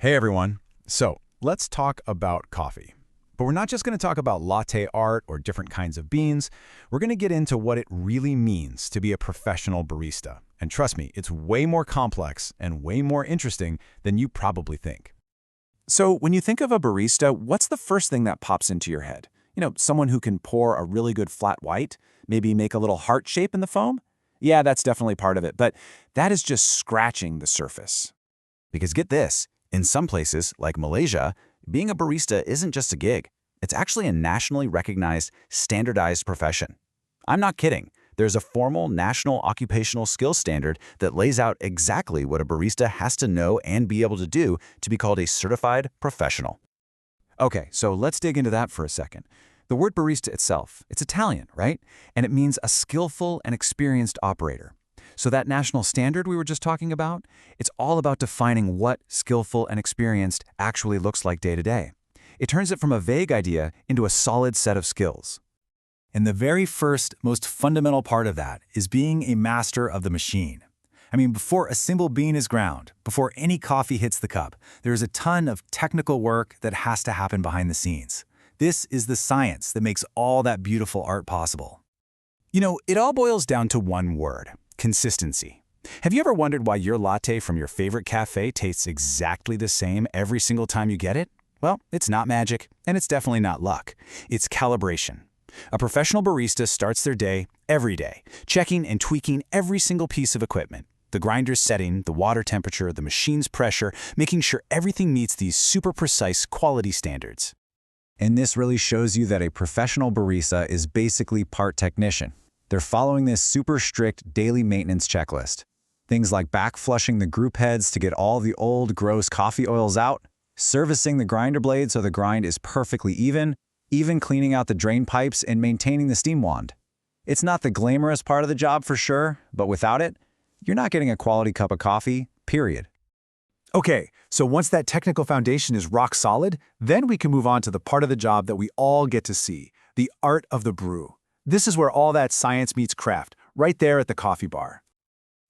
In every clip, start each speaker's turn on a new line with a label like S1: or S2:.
S1: Hey everyone. So let's talk about coffee. But we're not just going to talk about latte art or different kinds of beans. We're going to get into what it really means to be a professional barista. And trust me, it's way more complex and way more interesting than you probably think.
S2: So when you think of a barista, what's the first thing that pops into your head? Someone who can pour a really good flat white, maybe make a little heart shape in the foam? Yeah, that's definitely part of it, but that is just scratching the surface.
S3: Because get this, in some places, like Malaysia, being a barista isn't just a gig. It's actually a nationally recognized, standardized profession. I'm not kidding. There's a formal national occupational skills standard that lays out exactly what a barista has to know and be able to do to be called a certified professional.
S2: Okay, so let's dig into that for a second. The word barista itself, it's Italian, right? And it means a skillful and experienced operator. So that national standard we were just talking about, it's all about defining what skillful and experienced actually looks like day to day. It turns it from a vague idea into a solid set of skills.
S4: And the very first, most fundamental part of that is being a master of the machine. Before a single bean is ground, before any coffee hits the cup, there's a ton of technical work that has to happen behind the scenes. This is the science that makes all that beautiful art possible.
S1: It all boils down to one word: consistency. Have you ever wondered why your latte from your favorite cafe tastes exactly the same every single time you get it? Well, it's not magic, and it's definitely not luck. It's calibration. A professional barista starts their day, every day, checking and tweaking every single piece of equipment. The grinder's setting, the water temperature, the machine's pressure, making sure everything meets these super precise quality standards.
S4: And this really shows you that a professional barista is basically part technician. They're following this super strict daily maintenance checklist. Things like back-flushing the group heads to get all the old, gross coffee oils out, servicing the grinder blade so the grind is perfectly even cleaning out the drain pipes and maintaining the steam wand. It's not the glamorous part of the job for sure, but without it, you're not getting a quality cup of coffee, period.
S5: Okay, so once that technical foundation is rock solid, then we can move on to the part of the job that we all get to see, the art of the brew. This is where all that science meets craft, right there at the coffee bar.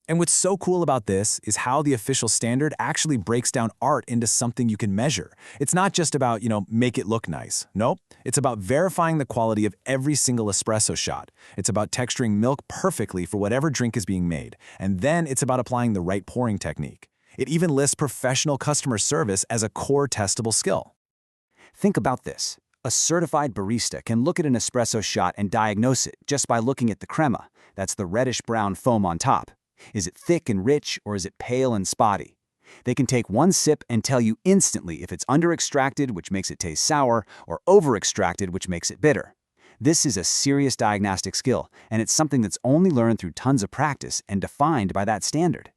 S2: And what's so cool about this is how the official standard actually breaks down art into something you can measure. It's not just about, make it look nice. Nope. It's about verifying the quality of every single espresso shot. It's about texturing milk perfectly for whatever drink is being made. And then it's about applying the right pouring technique. It even lists professional customer service as a core testable skill.
S6: Think about this. A certified barista can look at an espresso shot and diagnose it just by looking at the crema. That's the reddish-brown foam on top. Is it thick and rich, or is it pale and spotty? They can take one sip and tell you instantly if it's under-extracted, which makes it taste sour, or over-extracted, which makes it bitter. This is a serious diagnostic skill, and it's something that's only learned through tons of practice and defined by that standard.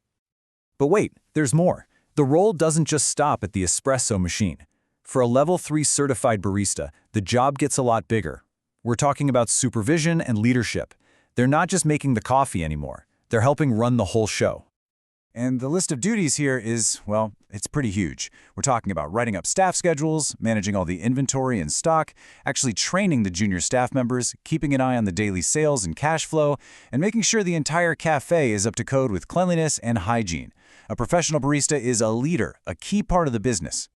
S4: But wait, there's more. The role doesn't just stop at the espresso machine. For a Level 3 certified barista, the job gets a lot bigger. We're talking about supervision and leadership. They're not just making the coffee anymore. They're helping run the whole show.
S2: And the list of duties here is, well, it's pretty huge. We're talking about writing up staff schedules, managing all the inventory and stock, actually training the junior staff members, keeping an eye on the daily sales and cash flow, and making sure the entire cafe is up to code with cleanliness and hygiene. A professional barista is a leader, a key part of the business.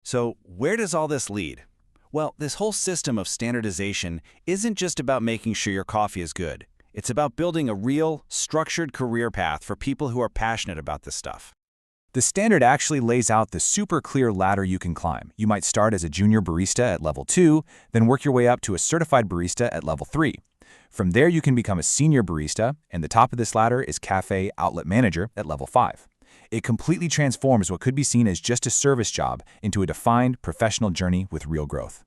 S3: So where does all this lead? Well, this whole system of standardization isn't just about making sure your coffee is good. It's about building a real, structured career path for people who are passionate about this stuff.
S2: The standard actually lays out the super clear ladder you can climb. You might start as a junior barista at Level 2, then work your way up to a certified barista at Level 3. From there, you can become a senior barista, and the top of this ladder is cafe outlet manager at Level 5. It completely transforms what could be seen as just a service job into a defined professional journey with real growth.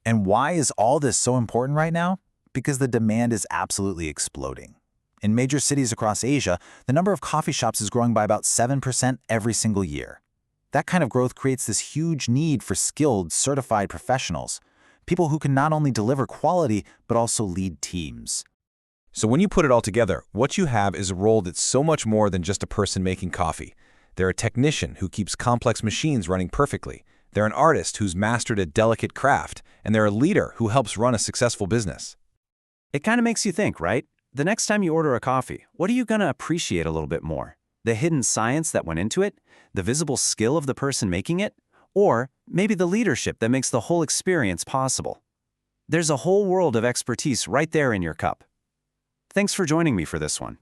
S4: And why is all this so important right now? Because the demand is absolutely exploding. In major cities across Asia, the number of coffee shops is growing by about 7% every single year. That kind of growth creates this huge need for skilled, certified professionals, people who can not only deliver quality, but also lead teams.
S1: So when you put it all together, what you have is a role that's so much more than just a person making coffee. They're a technician who keeps complex machines running perfectly. They're an artist who's mastered a delicate craft, and they're a leader who helps run a successful business.
S6: It kind of makes you think, right? The next time you order a coffee, what are you going to appreciate a little bit more? The hidden science that went into it? The visible skill of the person making it? Or maybe the leadership that makes the whole experience possible? There's a whole world of expertise right there in your cup. Thanks for joining me for this one.